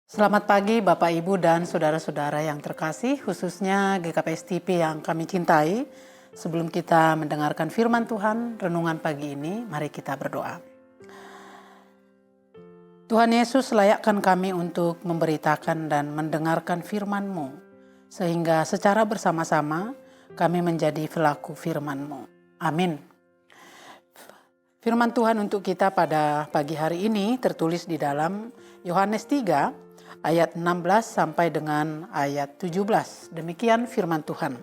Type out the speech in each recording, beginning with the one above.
Selamat pagi Bapak Ibu dan saudara-saudara yang terkasih, khususnya GKPS TV yang kami cintai. Sebelum kita mendengarkan firman Tuhan, renungan pagi ini, mari kita berdoa. Tuhan Yesus, layakkan kami untuk memberitakan dan mendengarkan firman-Mu, sehingga secara bersama-sama kami menjadi pelaku firman-Mu. Amin. Firman Tuhan untuk kita pada pagi hari ini tertulis di dalam Yohanes 3, ayat 16 sampai dengan ayat 17. Demikian firman Tuhan.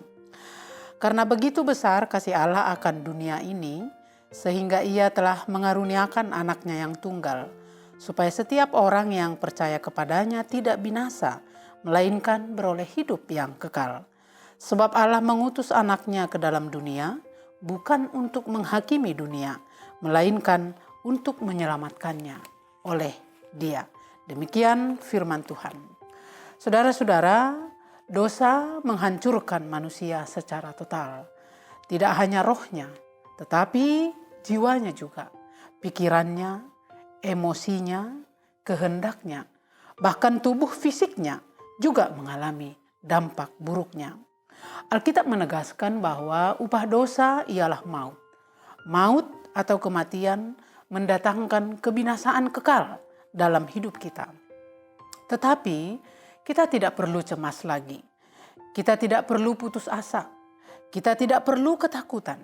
Karena begitu besar kasih Allah akan dunia ini, sehingga Ia telah mengaruniakan anaknya yang tunggal, supaya setiap orang yang percaya kepadanya tidak binasa, melainkan beroleh hidup yang kekal. Sebab Allah mengutus anaknya ke dalam dunia, bukan untuk menghakimi dunia, melainkan untuk menyelamatkannya oleh Dia. Demikian firman Tuhan. Saudara-saudara, dosa menghancurkan manusia secara total. Tidak hanya rohnya, tetapi jiwanya juga. Pikirannya, emosinya, kehendaknya, bahkan tubuh fisiknya juga mengalami dampak buruknya. Alkitab menegaskan bahwa upah dosa ialah maut. Maut atau kematian mendatangkan kebinasaan kekal dalam hidup kita. Tetapi kita tidak perlu cemas lagi. Kita tidak perlu putus asa. Kita tidak perlu ketakutan.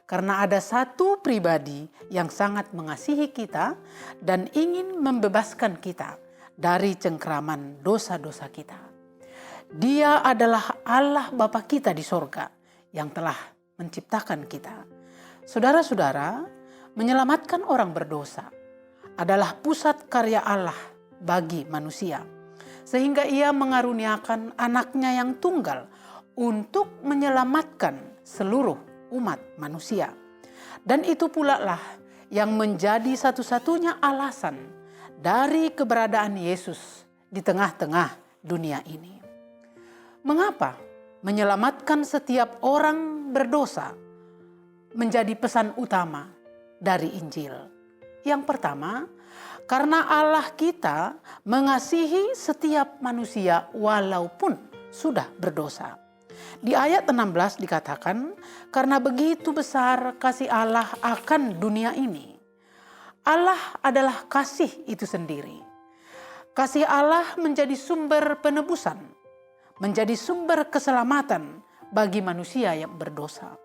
Karena ada satu pribadi yang sangat mengasihi kita dan ingin membebaskan kita dari cengkraman dosa-dosa kita. Dia adalah Allah Bapa kita di sorga yang telah menciptakan kita. Saudara-saudara, menyelamatkan orang berdosa adalah pusat karya Allah bagi manusia. Sehingga Ia mengaruniakan anaknya yang tunggal untuk menyelamatkan seluruh umat manusia. Dan itu pula lah yang menjadi satu-satunya alasan dari keberadaan Yesus di tengah-tengah dunia ini. Mengapa menyelamatkan setiap orang berdosa menjadi pesan utama dari Injil? Yang pertama, karena Allah kita mengasihi setiap manusia walaupun sudah berdosa. Di ayat 16 dikatakan, karena begitu besar kasih Allah akan dunia ini. Allah adalah kasih itu sendiri. Kasih Allah menjadi sumber penebusan, menjadi sumber keselamatan bagi manusia yang berdosa,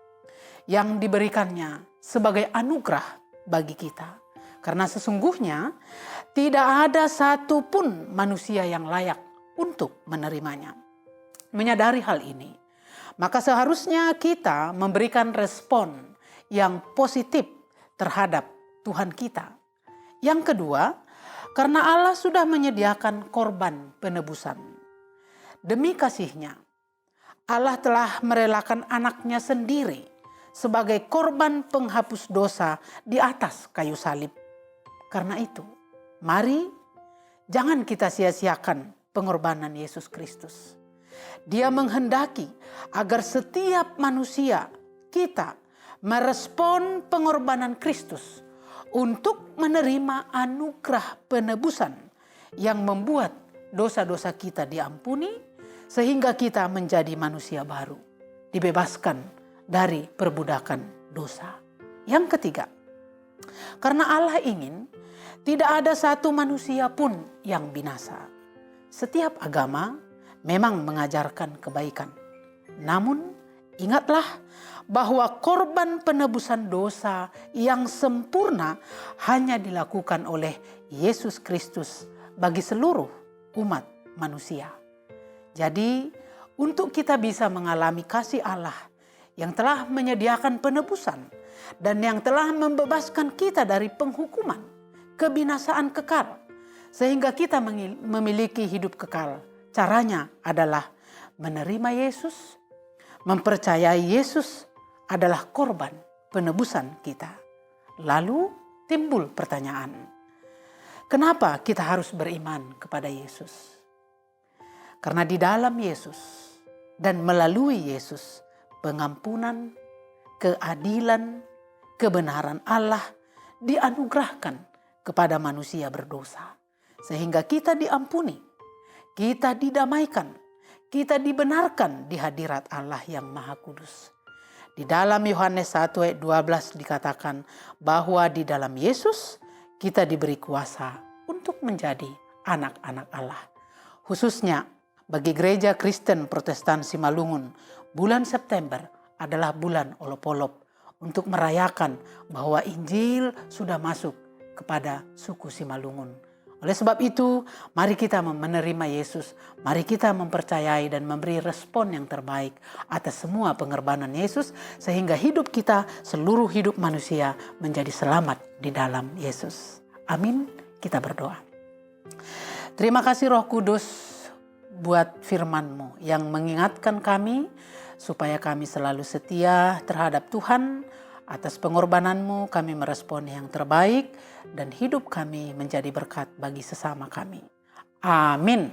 yang diberikannya sebagai anugerah bagi kita. Karena sesungguhnya tidak ada satupun manusia yang layak untuk menerimanya. Menyadari hal ini, maka seharusnya kita memberikan respon yang positif terhadap Tuhan kita. Yang kedua, karena Allah sudah menyediakan korban penebusan. Demi kasih-Nya, Allah telah merelakan anaknya sendiri sebagai korban penghapus dosa di atas kayu salib. Karena itu, mari jangan kita sia-siakan pengorbanan Yesus Kristus. Dia menghendaki agar setiap manusia kita merespon pengorbanan Kristus untuk menerima anugerah penebusan yang membuat dosa-dosa kita diampuni sehingga kita menjadi manusia baru, dibebaskan dari perbudakan dosa. Yang ketiga, karena Allah ingin tidak ada satu manusia pun yang binasa. Setiap agama memang mengajarkan kebaikan. Namun ingatlah bahwa korban penebusan dosa yang sempurna hanya dilakukan oleh Yesus Kristus bagi seluruh umat manusia. Jadi untuk kita bisa mengalami kasih Allah yang telah menyediakan penebusan dan yang telah membebaskan kita dari penghukuman, kebinasaan kekal, sehingga kita memiliki hidup kekal. Caranya adalah menerima Yesus, mempercayai Yesus adalah korban penebusan kita. Lalu timbul pertanyaan, kenapa kita harus beriman kepada Yesus? Karena di dalam Yesus dan melalui Yesus, pengampunan, keadilan, kebenaran Allah dianugerahkan kepada manusia berdosa. Sehingga kita diampuni kita didamaikan, kita dibenarkan di hadirat Allah yang Maha Kudus. Di dalam Yohanes 1 ayat 12 dikatakan bahwa di dalam Yesus kita diberi kuasa untuk menjadi anak-anak Allah. Khususnya bagi gereja Kristen Protestan Simalungun, bulan September adalah bulan olop-olop untuk merayakan bahwa Injil sudah masuk kepada suku Simalungun. Oleh sebab itu, mari kita menerima Yesus, mari kita mempercayai dan memberi respon yang terbaik atas semua pengorbanan Yesus, sehingga hidup kita, seluruh hidup manusia menjadi selamat di dalam Yesus. Amin, kita berdoa. Terima kasih Roh Kudus buat firman-Mu yang mengingatkan kami supaya kami selalu setia terhadap Tuhan. Atas pengorbanan-Mu kami merespon yang terbaik dan hidup kami menjadi berkat bagi sesama kami. Amin.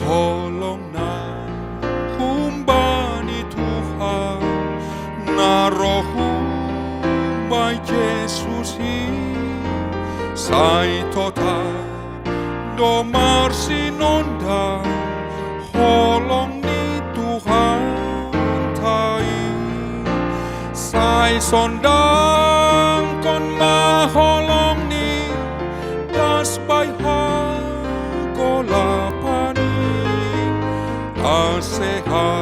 Holongna humbani Tuhan, na rohu by Jesus sai tota domar sinonda holong ni Tuhan tai sai sondang kon maholong ni das by golapani aseha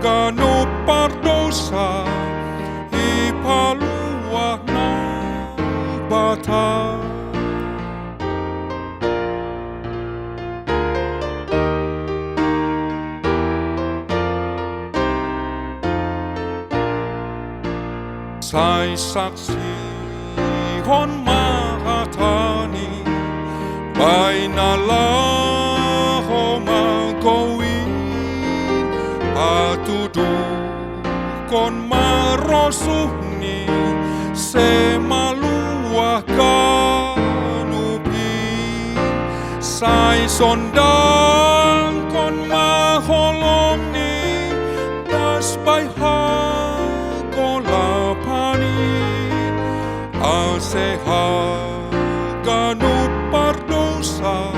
gano pardosa ipaluah na bata sai saksi hon mahatani bainala homa gowin atudu kon marosuhni semaluah kanubi sai sondang kon maholongni das bayha golapanin aseha ganut pardosa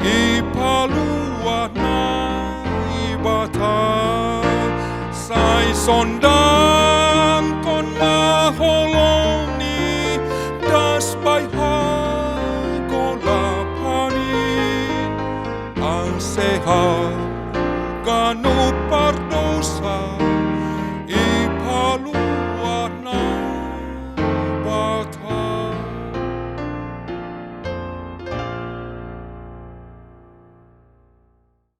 ipaluah na ibata sai sondang